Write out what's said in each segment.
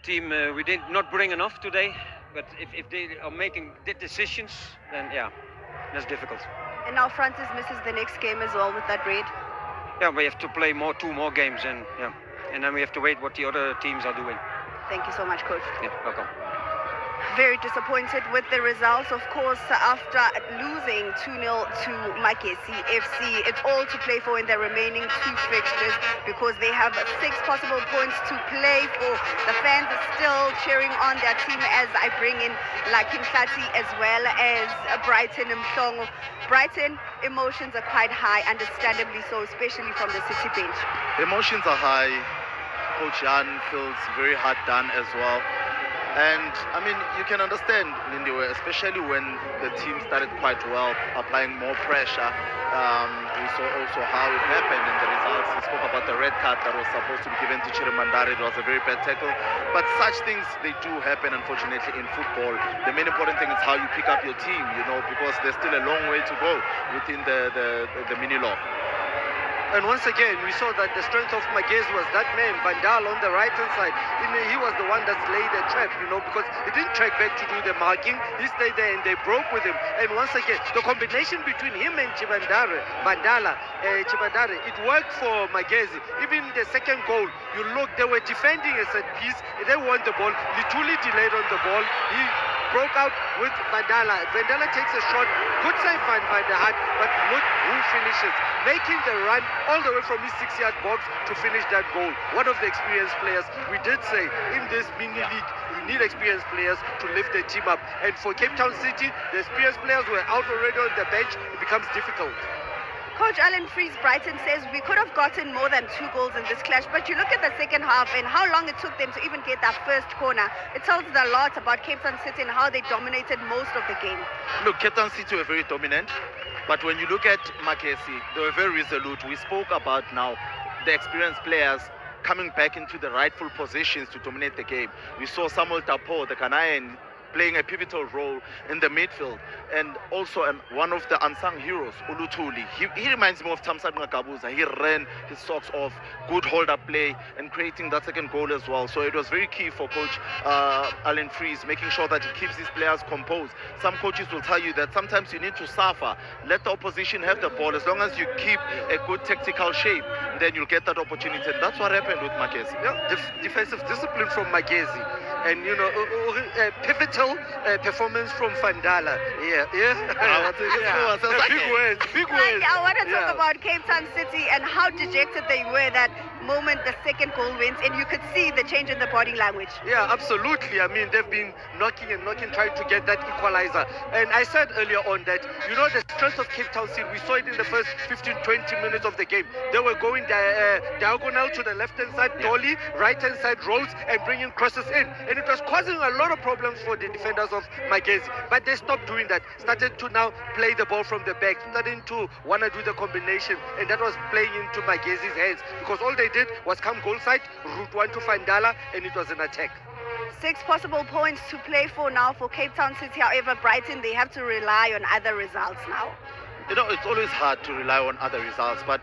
team, we did not bring enough today. But if they are making the decisions, then yeah, that's difficult. And now Francis misses the next game as well with that red. Yeah, we have to play two more games, and yeah, and then we have to wait what the other teams are doing. Thank you so much, Coach. Yeah, welcome. Very disappointed with the results, of course, after losing 2-0 to Makesi FC. It's all to play for in the remaining two fixtures because they have 6 possible points to play for. The fans are still cheering on their team as I bring in Lucky Mhlati as well as Brighton Mhlongo. Brighton, emotions are quite high, understandably so, especially from the City bench. Emotions are high. Coach Jan feels very hard done as well. And I mean, you can understand, Lindiwe, especially when the team started quite well, applying more pressure. We saw also how it happened in the results. He spoke about the red card that was supposed to be given to Chirimandare. It was a very bad tackle. But such things, they do happen, unfortunately, in football. The main important thing is how you pick up your team, because there's still a long way to go within the mini-law. And once again, we saw that the strength of Magezi was that man, Vandal, on the right-hand side. He was the one that laid the trap, because he didn't track back to do the marking. He stayed there and they broke with him. And once again, the combination between him and Chibandare, it worked for Magezi. Even the second goal, you look, they were defending a set piece. They won the ball. Lituli delayed on the ball. He broke out with Vandala. Vandala takes a shot, good save Van der Hart, but look who finishes, making the run all the way from his 6-yard box to finish that goal. One of the experienced players. We did say in this mini league, you need experienced players to lift the team up. And for Cape Town City, the experienced players were out already on the bench. It becomes difficult. Coach Alan Fries Brighton says we could have gotten more than 2 goals in this clash, but you look at the second half and how long it took them to even get that first corner. It tells us a lot about Cape Town City and how they dominated most of the game. Look, Cape Town City were very dominant, but when you look at Makesi, they were very resolute. We spoke about now the experienced players coming back into the rightful positions to dominate the game. We saw Samuel Tapo, the Ghanaian, playing a pivotal role in the midfield, and also one of the unsung heroes, Ulutuli. He reminds me of Tamsad Ngakabuza. He ran his socks off, good hold-up play, and creating that second goal as well. So it was very key for Coach Alan Fries, making sure that he keeps his players composed. Some coaches will tell you that sometimes you need to suffer, let the opposition have the ball. As long as you keep a good tactical shape, then you'll get that opportunity. And that's what happened with Magezi. Yeah, defensive discipline from Magezi. And, pivotal performance from Vandala. Yeah. Big words. I want to talk about Cape Town City and how dejected they were that moment the second goal went, and you could see the change in the body language. Yeah, absolutely. I mean, they've been knocking, trying to get that equalizer. And I said earlier on that, the strength of Cape Town City, we saw it in the first 15-20 minutes of the game. They were going diagonal to the left-hand side, dolly, right-hand side rolls, and bringing crosses in. And it was causing a lot of problems for the defenders of Magezi. But they stopped doing that, started to now play the ball from the back, starting to want to do the combination. And that was playing into Magezi's hands, because all they did was come goal side, route one to Vandala, and it was an attack. 6 possible points to play for now for Cape Town City. However, Brighton, they have to rely on other results now. It's always hard to rely on other results, but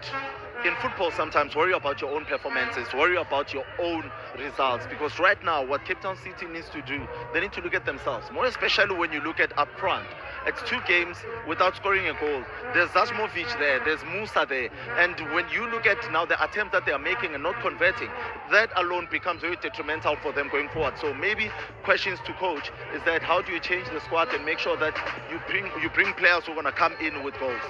in football, sometimes worry about your own performances, worry about your own results, because right now what Cape Town City needs to do, they need to look at themselves, more especially when you look at up front. It's 2 games without scoring a goal. There's Zazmovic there, there's Musa there, and when you look at now the attempts that they are making and not converting, that alone becomes very detrimental for them going forward. So maybe questions to coach is that how do you change the squad and make sure that you bring players who are going to come in with goals.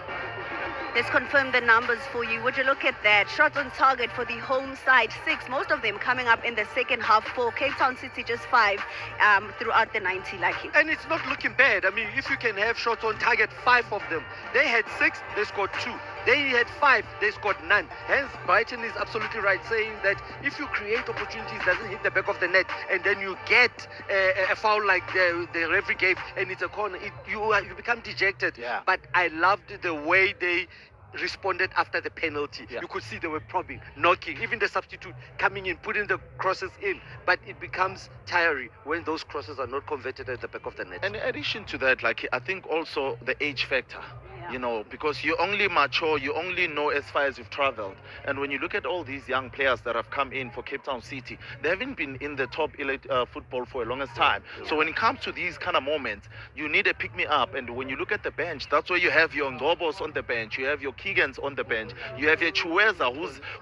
Let's confirm the numbers for you. Would you look at that? Shots on target for the home side, 6. Most of them coming up in the second half. For Cape Town City, just 5 throughout the 90. And it's not looking bad. I mean, if you can have shots on target, 5 of them. They had 6, they scored 2. They had 5, they scored none. Hence, Brighton is absolutely right, saying that if you create opportunities, doesn't hit the back of the net, and then you get a foul like the referee gave, and it's a corner, you become dejected. Yeah. But I loved the way they responded after the penalty. Yeah. You could see they were probing, knocking, even the substitute coming in, putting the crosses in. But it becomes tiring when those crosses are not converted at the back of the net. And in addition to that, I think also the age factor. you know, because you only mature, you only know as far as you've traveled. And when you look at all these young players that have come in for Cape Town City, they haven't been in the top elite football for a longest time. So when it comes to these kind of moments, you need a pick-me-up. And when you look at the bench, that's where you have your Ngobos on the bench, you have your Keegans on the bench, you have your Chueza,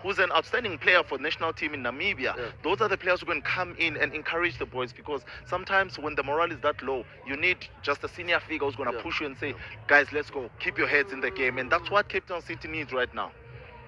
who's an outstanding player for the national team in Namibia. Those are the players who can come in and encourage the boys, because sometimes when the morale is that low, you need just a senior figure who's going to push you and say, guys, let's go, keep your heads in the game. And that's what Cape Town City needs right now.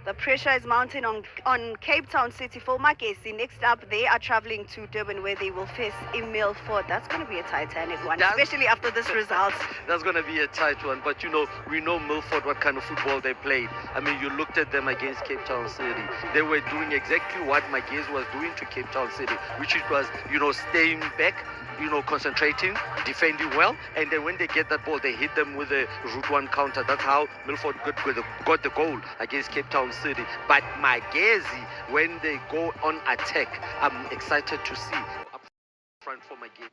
The pressure is mounting on Cape Town City for Magesi. Next up, they are traveling to Durban, where they will face Milford. That's going to be a titanic one, especially after this result. That's going to be a tight one. But, you know, we know Milford, what kind of football they played. I mean, you looked at them against Cape Town City. They were doing exactly what Magesi was doing to Cape Town City, which it was, you know, staying back, you know, concentrating, defending well, and then when they get that ball, they hit them with a route one counter. That's how Milford got the goal against Cape Town City. But Magesi, when they go on attack, I'm excited to see up front for Magesi.